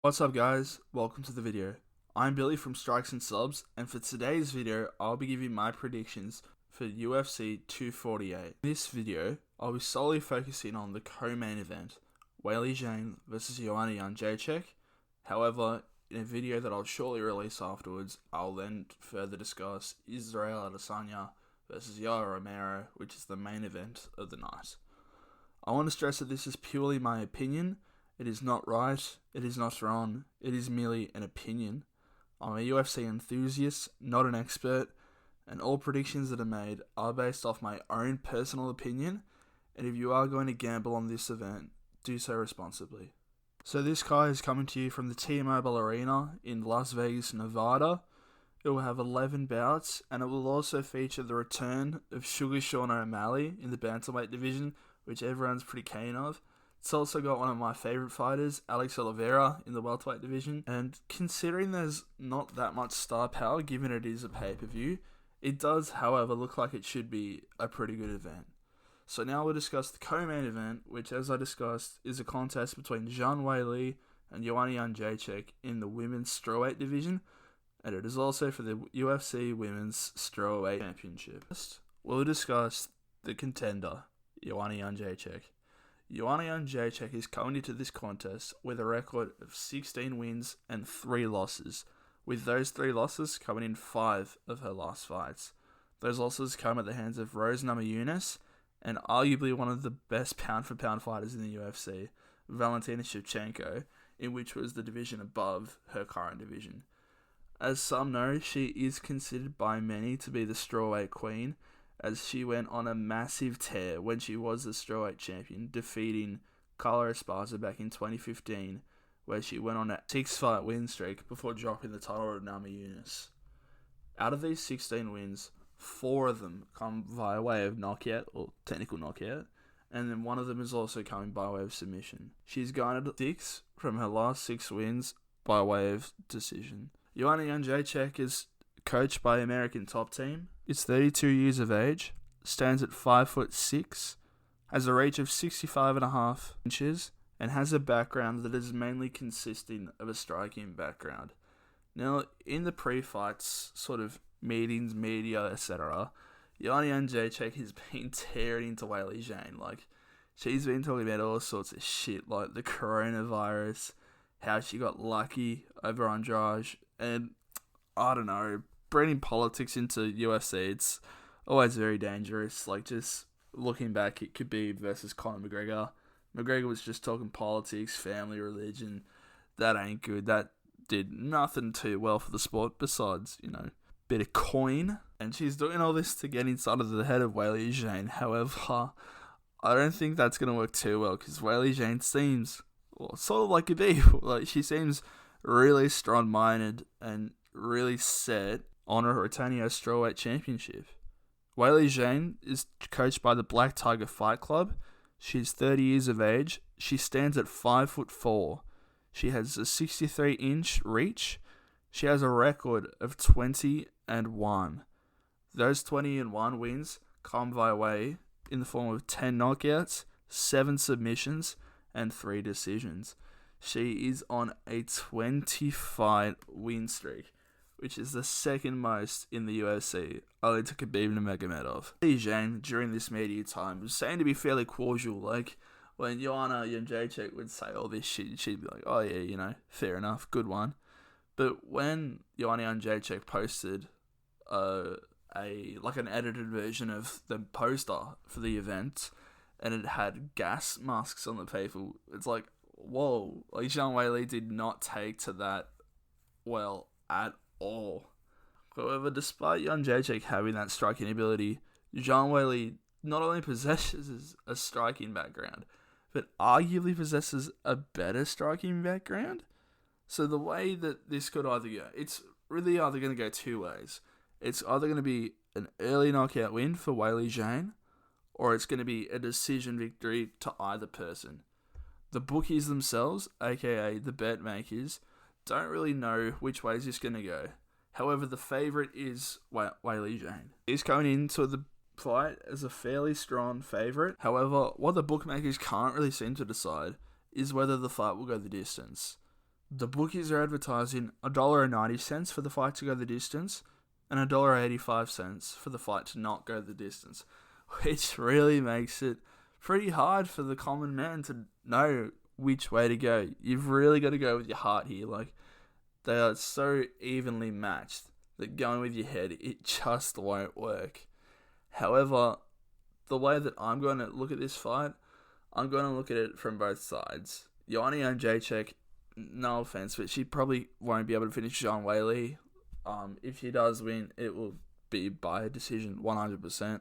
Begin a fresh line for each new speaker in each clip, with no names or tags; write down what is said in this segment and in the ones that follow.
What's up guys, welcome to the video. I'm Billy from Strikes and Subs, and for today's video I'll be giving my predictions for UFC 248. In this video, I'll be solely focusing on the co-main event, Weili Zhang vs Joanna Jedrzejczyk. However, in a video that I'll shortly release afterwards, I'll then further discuss Israel Adesanya vs Yoel Romero, which is the main event of the night. I want to stress that this is purely my opinion. It is not right, it is not wrong, it is merely an opinion. I'm a UFC enthusiast, not an expert, and all predictions that are made are based off my own personal opinion, and if you are going to gamble on this event, do so responsibly. So this card is coming to you from the T-Mobile Arena in Las Vegas, Nevada. It will have 11 bouts, and it will also feature the return of Sugar Sean O'Malley in the bantamweight division, which everyone's pretty keen of. It's also got one of my favourite fighters, Alex Oliveira, in the welterweight division. And considering there's not that much star power, given it is a pay-per-view, it does, however, look like it should be a pretty good event. So now we'll discuss the co-main event, which, as I discussed, is a contest between Weili and Joanna Jedrzejczyk in the women's strawweight division, and it is also for the UFC Women's Strawweight Championship. First, we'll discuss the contender, Joanna Jedrzejczyk. Joanna Jedrzejczyk is coming into this contest with a record of 16 wins and 3 losses, with those 3 losses coming in 5 of her last fights. Those losses come at the hands of Rose Namajunas and arguably one of the best pound-for-pound fighters in the UFC, Valentina Shevchenko, in which was the division above her current division. As some know, she is considered by many to be the strawweight queen, as she went on a massive tear when she was the strawweight champion, defeating Carla Esparza back in 2015, where she went on a 6-fight win streak before dropping the title to Namajunas. Out of these 16 wins, 4 of them come via way of knockout, or technical knockout, and then one of them is also coming by way of submission. She's garnered 6 from her last 6 wins by way of decision. Joanna Jedrzejczyk is coached by American Top Team, is 32 years of age, stands at 5'6", has a reach of 65.5 inches, and has a background that is mainly consisting of a striking background. Now, in the pre-fights sort of meetings, media, etc., Joanna Jedrzejczyk has been tearing into Weili Zhang. Like, she's been talking about all sorts of shit, like the coronavirus, how she got lucky over Andrade, and I don't know, bringing politics into UFC, it's always very dangerous. Like, just looking back, it could be versus Conor McGregor. McGregor was just talking politics, family, religion. That ain't good. That did nothing too well for the sport besides, bit of coin. And she's doing all this to get inside of the head of Weili Zhang. However, I don't think that's going to work too well, because Weili Zhang seems, sort of like a bee. Like, she seems really strong-minded and really set on her retaining her strawweight championship. Weili Zhang is coached by the Black Tiger Fight Club. She's 30 years of age. She stands at 5'4". She has a 63-inch reach. She has a record of 20-1. Those 20-1 wins come via way in the form of 10 knockouts, 7 submissions, and 3 decisions. She is on a 20-fight win streak, which is the second most in the UFC, only to Khabib Nurmagomedov. Weili Zhang, during this media time, was saying to be fairly cordial. Like, when Joanna Jedrzejczyk would say all this shit, she'd be like, oh yeah, fair enough, good one. But when Joanna Jedrzejczyk posted an edited version of the poster for the event, and it had gas masks on the people, it's like, whoa, like, Zhang Weili did not take to that well at all. However, despite Jedrzejczyk having that striking ability, Zhang Weili not only possesses a striking background, but arguably possesses a better striking background. So the way that this could either go, it's really either going to go 2 ways. It's either going to be an early knockout win for Weili Zhang, or it's going to be a decision victory to either person. The bookies themselves, aka the bet makers, don't really know which way is this going to go. However, the favourite is Weili Zhang. He's coming into the fight as a fairly strong favourite. However, what the bookmakers can't really seem to decide is whether the fight will go the distance. The bookies are advertising $1.90 for the fight to go the distance and $1.85 for the fight to not go the distance, which really makes it pretty hard for the common man to know which way to go. You've really got to go with your heart here. Like, they are so evenly matched that going with your head, it just won't work. However, the way that I'm going to look at this fight, I'm going to look at it from both sides. Joanna Jedrzejczyk, no offense, but she probably won't be able to finish Weili. If she does win, it will be by a decision, 100%.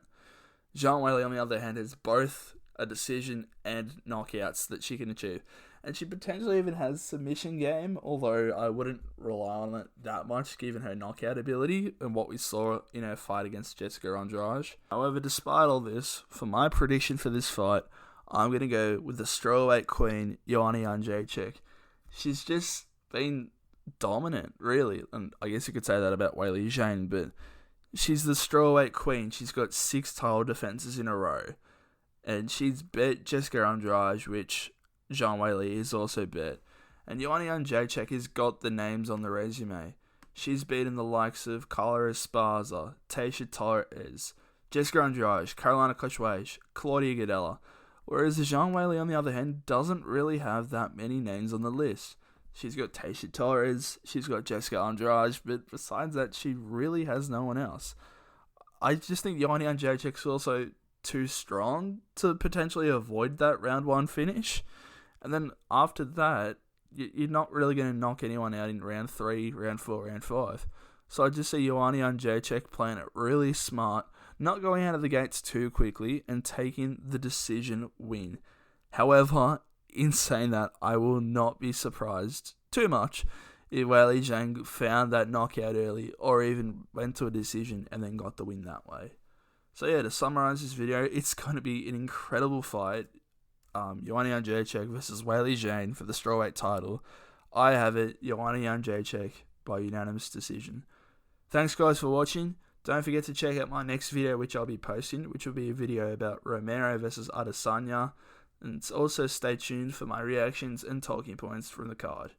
Weili, on the other hand, has both a decision and knockouts that she can achieve. And she potentially even has submission game, although I wouldn't rely on it that much given her knockout ability and what we saw in her fight against Jedrzejczyk. However, despite all this, for my prediction for this fight, I'm going to go with the strawweight queen, Joanna Jedrzejczyk. She's just been dominant, really. And I guess you could say that about Weili Zhang, but she's the strawweight queen. She's got 6 title defenses in a row. And she's bet Jedrzejczyk, which Weili is also bet. And Joanna Jedrzejczyk has got the names on the resume. She's beaten the likes of Carla Esparza, Taysha Torres, Jedrzejczyk, Carolina Kochweish, Claudia Gadelha. Whereas Weili, on the other hand, doesn't really have that many names on the list. She's got Taysha Torres, she's got Jedrzejczyk, but besides that, she really has no one else. I just think Joanna Jedrzejczyk's also too strong to potentially avoid that round 1 finish. And then after that, you're not really going to knock anyone out in round 3, round 4, round 5. So I just see Joanna Jedrzejczyk playing it really smart, not going out of the gates too quickly, and taking the decision win. However, in saying that, I will not be surprised too much if Weili Zhang found that knockout early or even went to a decision and then got the win that way. So yeah, to summarize this video, it's going to be an incredible fight. Joanna Jedrzejczyk versus Weili Zhang for the strawweight title. I have it, Joanna Jedrzejczyk by unanimous decision. Thanks guys for watching. Don't forget to check out my next video which I'll be posting, which will be a video about Romero versus Adesanya. And also stay tuned for my reactions and talking points from the card.